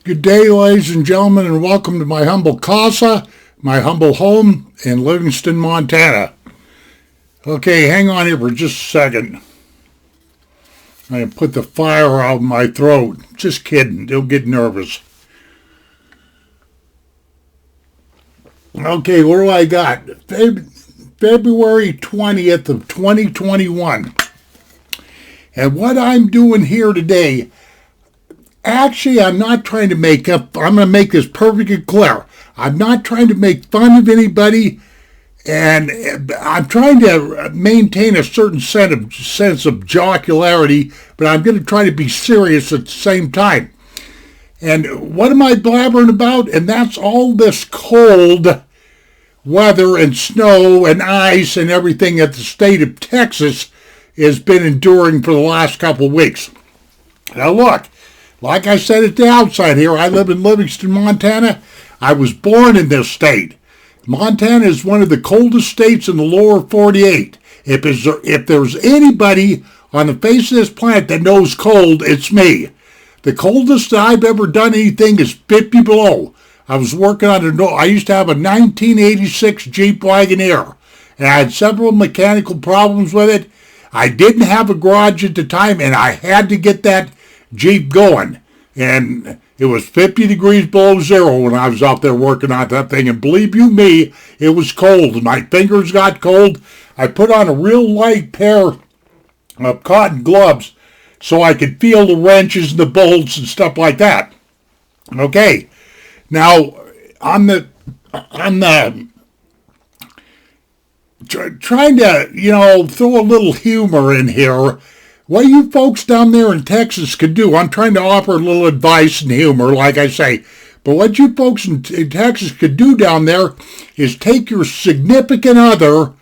Good day, ladies and gentlemen, and welcome to my humble casa, my humble home in Livingston, Montana. Okay, hang on here for just a second. I put the fire out of my throat. Just kidding. Don't get nervous. Okay, what do I got? February 20th of 2021. And what I'm doing here today, actually, I'm not trying to make up. I'm going to make this perfectly clear. I'm not trying to make fun of anybody, and I'm trying to maintain a certain sense of jocularity, but I'm going to try to be serious at the same time. And what am I blabbering about? And that's all this cold weather and snow and ice and everything that the state of Texas has been enduring for the last couple of weeks. Now look, like I said at the outside here, I live in Livingston, Montana. I was born in this state. Montana is one of the coldest states in the lower 48. If there's anybody on the face of this planet that knows cold, it's me. The coldest I've ever done anything is 50 below. I was working on I used to have a 1986 Jeep Wagoneer, and I had several mechanical problems with it. I didn't have a garage at the time, and I had to get that Jeep going. And it was 50 degrees below zero when I was out there working on that thing. And believe you me, it was cold. My fingers got cold. I put on a real light pair of cotton gloves so I could feel the wrenches and the bolts and stuff like that. Okay. Now, I'm trying to, throw a little humor in here. What you folks down there in Texas could do, I'm trying to offer a little advice and humor, like I say. But what you folks in Texas could do down there is take your significant other,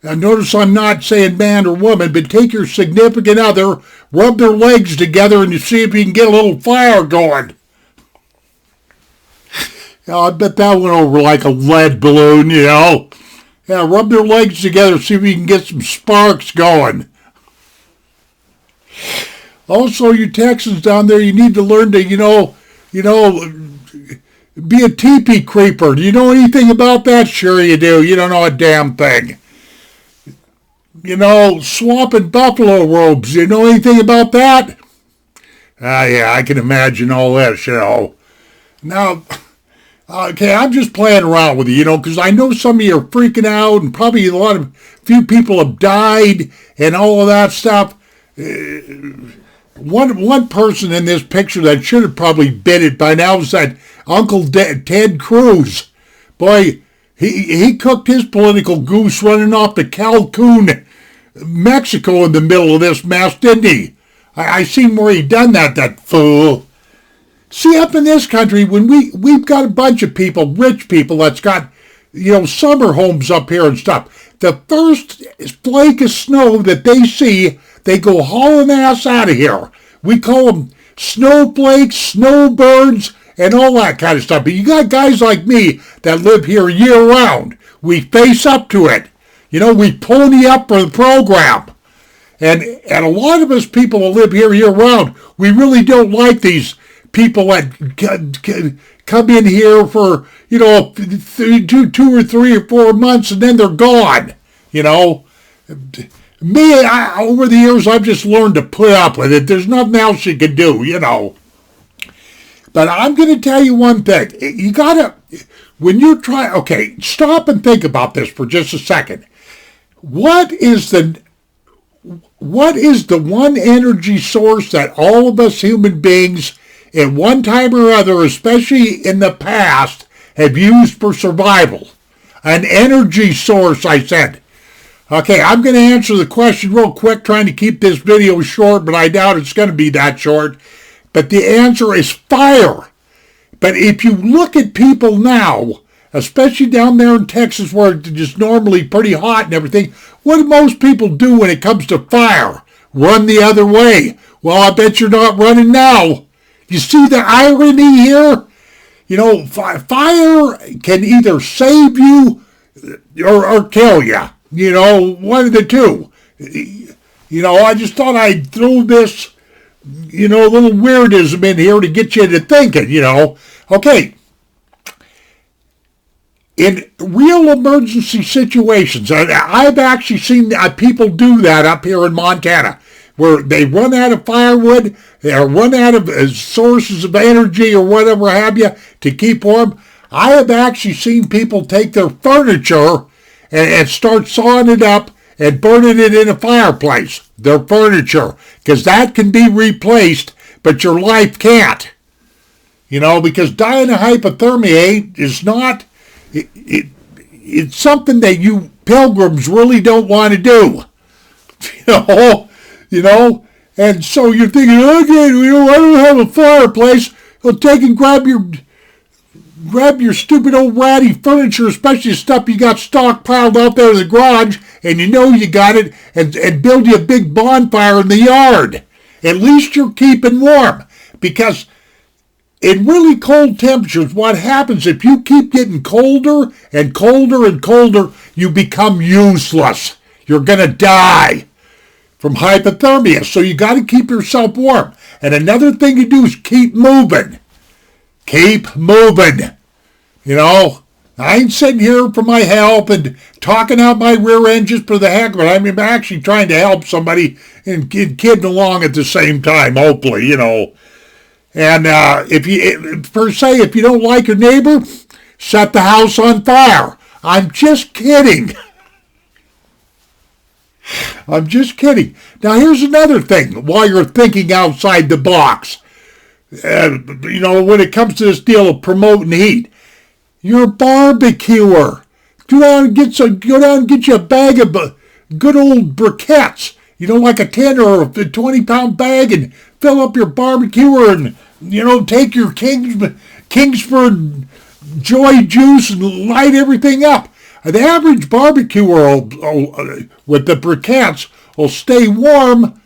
and notice I'm not saying man or woman, but take your significant other, rub their legs together, and you see if you can get a little fire going. I bet that went over like a lead balloon, Yeah, rub their legs together, see if you can get some sparks going. Also, you Texans down there, you need to learn to, be a teepee creeper. Do you know anything about that? Sure you do. You don't know a damn thing. Swapping buffalo robes. Do you know anything about that? Yeah, I can imagine all this, Now, okay, I'm just playing around with you, because I know some of you are freaking out, and probably few people have died, and all of that stuff. One person in this picture that should have probably bit it by now is that Uncle Ted Cruz. Boy, he cooked his political goose running off to Cancun, Mexico in the middle of this mess, didn't he? I seen where he done that fool. See, up in this country, when we've got a bunch of people, rich people, that's got, summer homes up here and stuff. The first flake of snow that they see, they go hauling ass out of here. We call them snowflakes, snowbirds, and all that kind of stuff. But you got guys like me that live here year-round. We face up to it. We pony up for the program. And a lot of us people that live here year-round, we really don't like these people that come in here for, 2 or 3 or 4 months and then they're gone, Me, over the years, I've just learned to put up with it. There's nothing else you can do, But I'm going to tell you one thing. You got to, when you try, okay, stop and think about this for just a second. What is the one energy source that all of us human beings at one time or other, especially in the past, have used for survival? An energy source, I said. Okay, I'm going to answer the question real quick, trying to keep this video short, but I doubt it's going to be that short. But the answer is fire. But if you look at people now, especially down there in Texas where it's just normally pretty hot and everything, what do most people do when it comes to fire? Run the other way. Well, I bet you're not running now. You see the irony here? Fire can either save you or kill you. One of the two. I just thought I'd throw this little weirdism in here to get you to thinking, Okay, in real emergency situations, I've actually seen people do that up here in Montana, where they run out of firewood, or run out of sources of energy or whatever have you to keep warm. I have actually seen people take their furniture and start sawing it up and burning it in a fireplace, their furniture, because that can be replaced, but your life can't. Because dying of hypothermia is not, it's something that you pilgrims really don't want to do. And so you're thinking, okay, I don't have a fireplace. Well, take and grab your stupid old ratty furniture, especially stuff you got stockpiled out there in the garage, and you got it, and build you a big bonfire in the yard. At least you're keeping warm. Because in really cold temperatures, what happens if you keep getting colder and colder and colder, you become useless. You're going to die from hypothermia. So you got to keep yourself warm. And another thing to do is keep moving. Keep moving. I ain't sitting here for my help and talking out my rear end just for the heck of it. I'm actually trying to help somebody and kidding along at the same time, hopefully, And if you don't like your neighbor, set the house on fire. I'm just kidding. I'm just kidding. Now, here's another thing while you're thinking outside the box. When it comes to this deal of promoting heat, you're a barbecuer. Go down and get you a bag of good old briquettes. Like a 10 or a 20-pound bag, and fill up your barbecuer and, take your Kingsford Joy Juice and light everything up. The average barbecuer with the briquettes will stay warm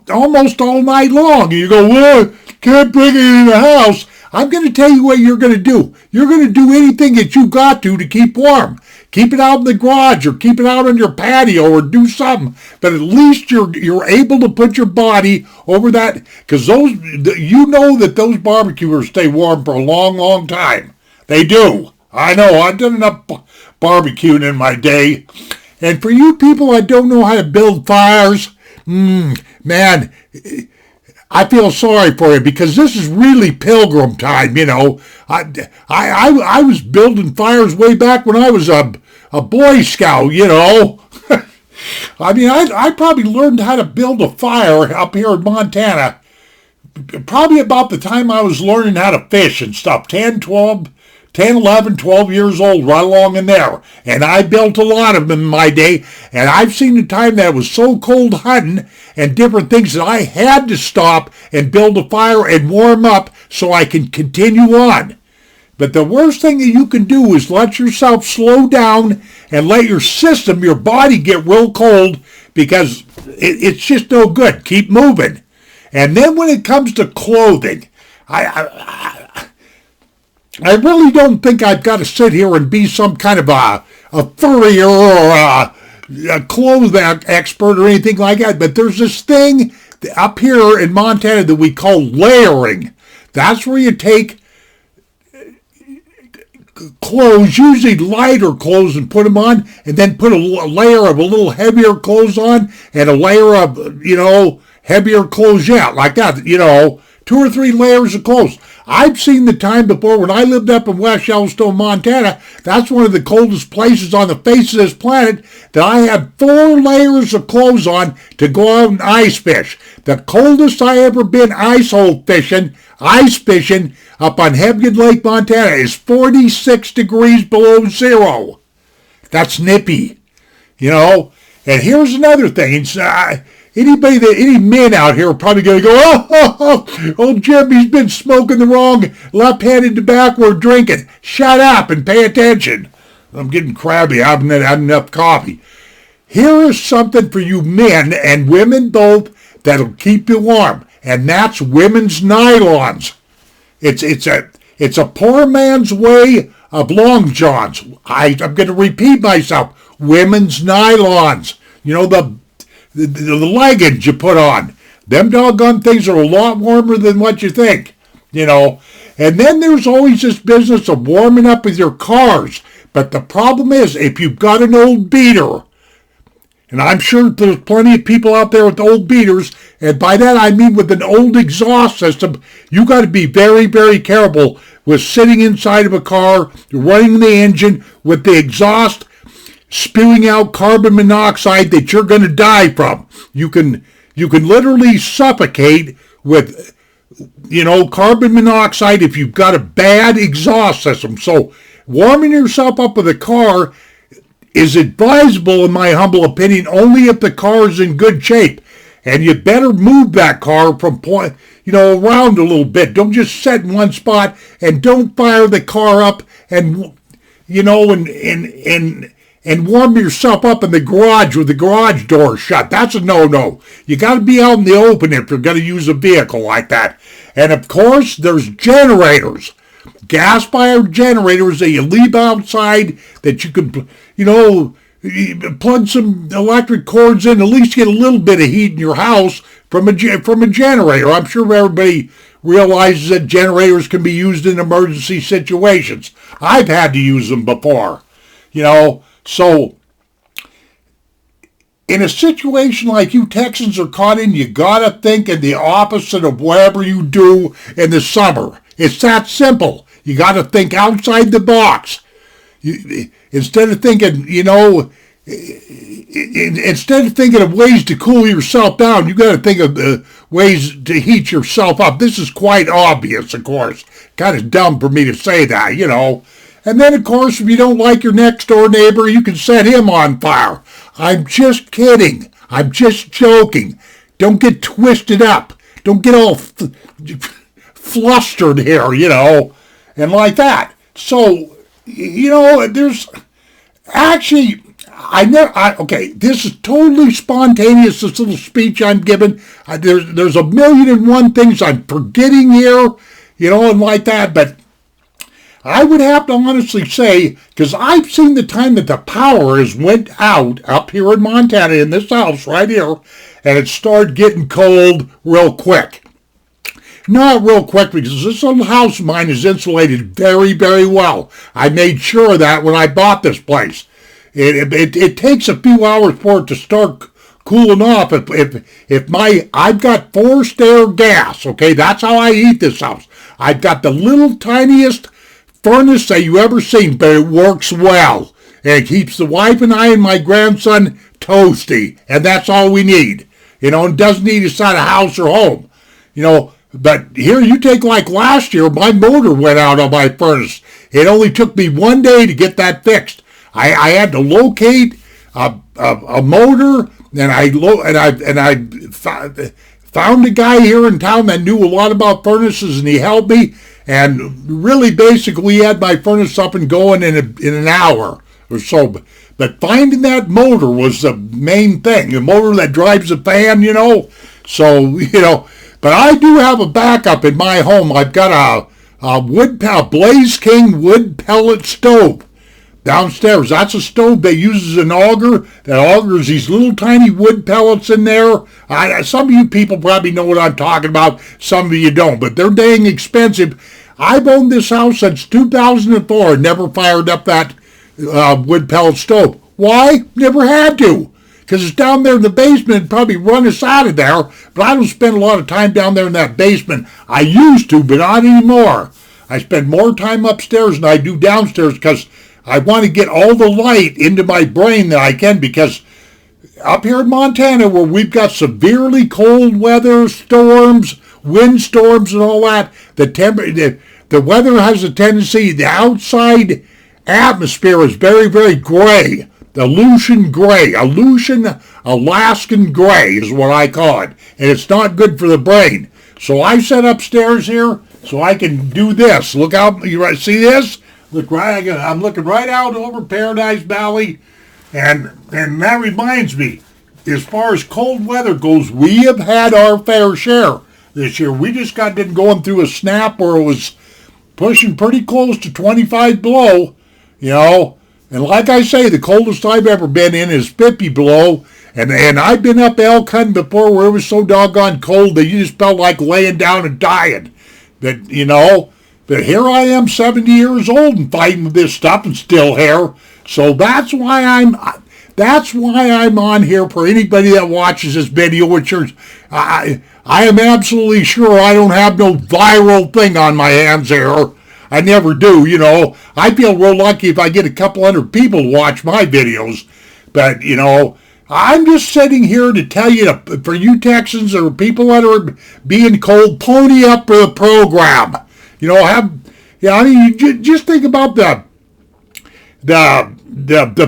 almost all night long. And you go, well, can't bring it in the house. I'm going to tell you what you're going to do. You're going to do anything that you got to keep warm. Keep it out in the garage, or keep it out on your patio, or do something. But at least you're able to put your body over that, because those those barbecuers stay warm for a long, long time. They do. I know. I've done enough barbecuing in my day. And for you people that don't know how to build fires, man, I feel sorry for you, because this is really pilgrim time, I was building fires way back when I was a Boy Scout, I probably learned how to build a fire up here in Montana probably about the time I was learning how to fish and stuff, 10, 11, 12 years old, right along in there. And I built a lot of them in my day, and I've seen the time that it was so cold hunting and different things that I had to stop and build a fire and warm up so I can continue on. But the worst thing that you can do is let yourself slow down and let your system, your body get real cold, because it's just no good. Keep moving. And then when it comes to clothing, I really don't think I've got to sit here and be some kind of a furrier or a clothes expert or anything like that. But there's this thing up here in Montana that we call layering. That's where you take clothes, usually lighter clothes, and put them on, and then put a layer of a little heavier clothes on, and a layer of, heavier clothes, like that, 2 or 3 layers of clothes. I've seen the time before when I lived up in West Yellowstone, Montana. That's one of the coldest places on the face of this planet, that I had 4 layers of clothes on to go out and ice fish. The coldest I ever been ice fishing up on Hebgen Lake, Montana, is 46 degrees below zero. That's nippy, And here's another thing. Any men out here are probably going to go, oh, Jimmy's been smoking the wrong left-handed tobacco or drinking. Shut up and pay attention. I'm getting crabby. I haven't had enough coffee. Here is something for you men and women both that'll keep you warm, and that's women's nylons. It's a poor man's way of long johns. I'm going to repeat myself. Women's nylons. The leggings you put on. Them doggone things are a lot warmer than what you think, you know. And then there's always this business of warming up with your cars. But the problem is, if you've got an old beater, and I'm sure there's plenty of people out there with old beaters, and by that I mean with an old exhaust system, you got to be very, very careful with sitting inside of a car, running the engine with the exhaust spewing out carbon monoxide that you're going to die from. You can literally suffocate with, carbon monoxide if you've got a bad exhaust system. So warming yourself up with a car is advisable, in my humble opinion, only if the car is in good shape. And you better move that car from around a little bit. Don't just sit in one spot, and don't fire the car up and warm yourself up in the garage with the garage door shut. That's a no-no. You got to be out in the open if you're going to use a vehicle like that. And of course, there's generators. Gas-fired generators that you leave outside that you can, plug some electric cords in, at least get a little bit of heat in your house from a generator. I'm sure everybody realizes that generators can be used in emergency situations. I've had to use them before, So in a situation like you Texans are caught in, you got to think in the opposite of whatever you do in the summer. It's that simple. You got to think outside the box. Instead of thinking, instead of thinking of ways to cool yourself down, you got to think of ways to heat yourself up. This is quite obvious, of course. Kind of dumb for me to say that, And then, of course, if you don't like your next door neighbor, you can set him on fire. I'm just kidding. I'm just joking. Don't get twisted up. Don't get all flustered here, and like that. So, there's actually, this is totally spontaneous, this little speech I'm giving. There's a million and one things I'm forgetting here, and like that, but I would have to honestly say, because I've seen the time that the power has went out up here in Montana, in this house right here, and it started getting cold real quick. Not real quick, because this little house of mine is insulated very, very well. I made sure of that when I bought this place. It takes a few hours for it to start cooling off. I've got forced air gas, okay? That's how I heat this house. I've got the little tiniest furnace that you ever seen, but it works well. And it keeps the wife and I and my grandson toasty, and that's all we need. And doesn't need inside a house or home. But here you take like last year, my motor went out on my furnace. It only took me 1 day to get that fixed. I had to locate a motor, and I found a guy here in town that knew a lot about furnaces, and he helped me. And really, basically, he had my furnace up and going in an hour or so. But finding that motor was the main thing. The motor that drives the fan, So, But I do have a backup in my home. I've got a Blaze King wood pellet stove downstairs. That's a stove that uses an auger that augers these little tiny wood pellets in there. Some of you people probably know what I'm talking about. Some of you don't, but they're dang expensive. I've owned this house since 2004 and never fired up that wood pellet stove. Why? Never had to. Because it's down there in the basement, it'd probably run us out of there. But I don't spend a lot of time down there in that basement. I used to, but not anymore. I spend more time upstairs than I do downstairs because I want to get all the light into my brain that I can, because up here in Montana, where we've got severely cold weather, storms, windstorms and all that, the weather has a tendency, the outside atmosphere is very, very gray. Aleutian gray. Aleutian Alaskan gray is what I call it. And it's not good for the brain. So I set upstairs here so I can do this. Look out. You see this? I'm looking right out over Paradise Valley. And that reminds me, as far as cold weather goes, we have had our fair share this year. We just been going through a snap where it was pushing pretty close to 25 below, And like I say, the coldest I've ever been in is 50 below. And I've been up elk hunting before where it was so doggone cold that you just felt like laying down and dying. But, but here I am 70 years old and fighting with this stuff and still here. So that's why I'm on here for anybody that watches this video, which is, I am absolutely sure I don't have no viral thing on my hands here. I never do, I feel real lucky if I get a couple hundred people to watch my videos. But, I'm just sitting here to tell you, for you Texans or people that are being cold, pony up for the program. Just think about the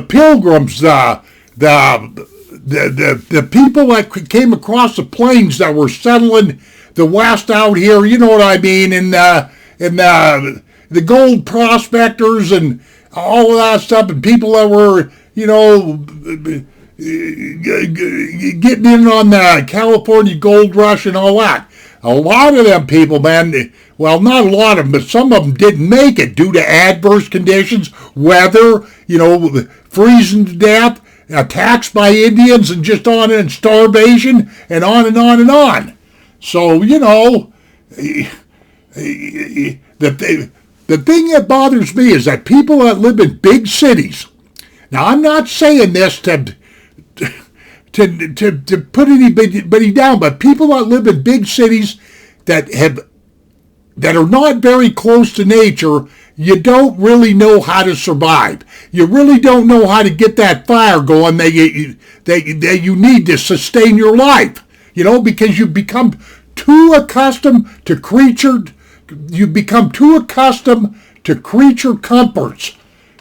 pilgrims, the people that came across the plains that were settling the West out here. You know what I mean? And the gold prospectors and all of that stuff, and people that were, getting in on the California gold rush and all that. A lot of them people, man, well, not a lot of them, but some of them didn't make it due to adverse conditions, weather, freezing to death, attacks by Indians, and just on and starvation, and on and on and on. So, the thing that bothers me is that people that live in big cities. Now, I'm not saying this to put anybody down, but people that live in big cities that are not very close to nature, you don't really know how to survive. You really don't know how to get that fire going that you need to sustain your life. Because you become too accustomed to creature comforts.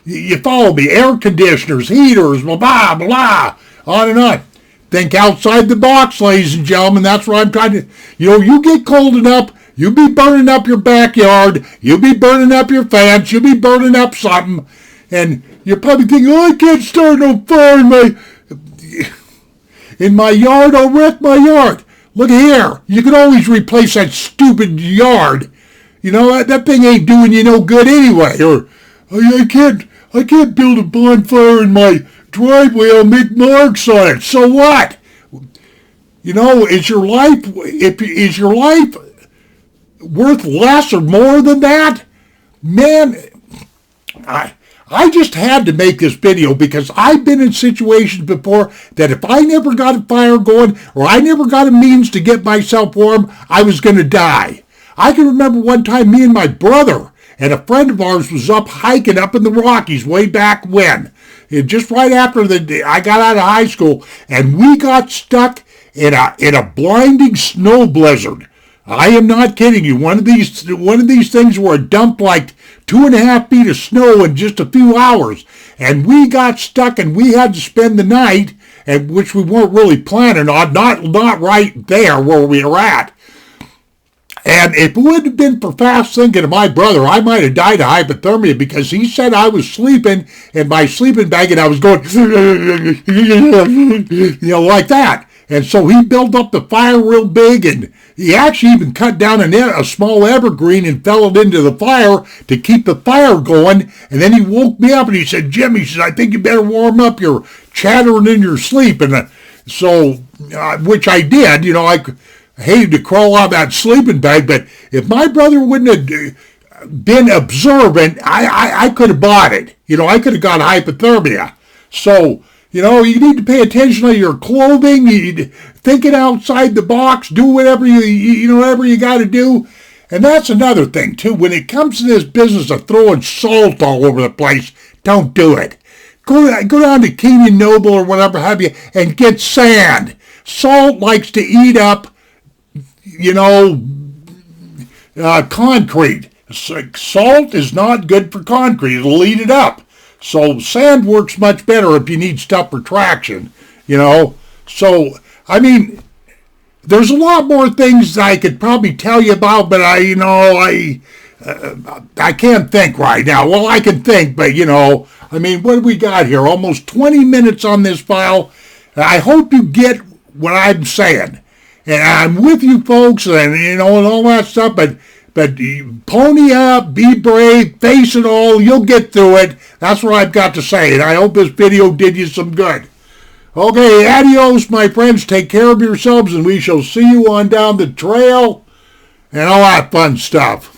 You follow me? Air conditioners, heaters, blah, blah, blah, on and on. Think outside the box, ladies and gentlemen. That's what I'm trying to... you get cold enough, you'll be burning up your backyard, you'll be burning up your fence, you'll be burning up something, and you're probably thinking, I can't start no fire in my yard. I'll wreck my yard. Look here. You can always replace that stupid yard. That thing ain't doing you no good anyway. Or, I can't build a bonfire in my driveway. I'll make marks on it. So what? Is your life worth less or more than that? Man, I just had to make this video because I've been in situations before that if I never got a fire going or I never got a means to get myself warm, I was going to die. I can remember one time me and my brother and a friend of ours was up hiking up in the Rockies way back when. Just right after I got out of high school, and we got stuck in a blinding snow blizzard. I am not kidding you. One of these things were dumped like 2.5 feet of snow in just a few hours, and we got stuck, and we had to spend the night, which we weren't really planning on, not right there where we were at. And if it wouldn't have been for fast thinking of my brother, I might have died of hypothermia because he said I was sleeping in my sleeping bag and I was going, like that. And so he built up the fire real big, and he actually even cut down a small evergreen and fell it into the fire to keep the fire going. And then he woke me up and he said, Jim, he says, I think you better warm up your chattering in your sleep. And which I did, I hated to crawl out of that sleeping bag, but if my brother wouldn't have been observant, I could have bought it. I could have got hypothermia. So, you need to pay attention to your clothing, thinking outside the box, do whatever whatever you got to do. And that's another thing, too. When it comes to this business of throwing salt all over the place, don't do it. Go down to Kenyon Noble or whatever have you and get sand. Salt likes to eat up concrete. Salt is not good for concrete. It'll eat it up. So sand works much better if you need stuff for traction, So, there's a lot more things I could probably tell you about, but I can't think right now. Well, I can think, but, what do we got here? Almost 20 minutes on this file. I hope you get what I'm saying. And I'm with you folks and, and all that stuff, but pony up, be brave, face it all, you'll get through it. That's what I've got to say, and I hope this video did you some good. Okay, adios, my friends. Take care of yourselves, and we shall see you on down the trail and all that fun stuff.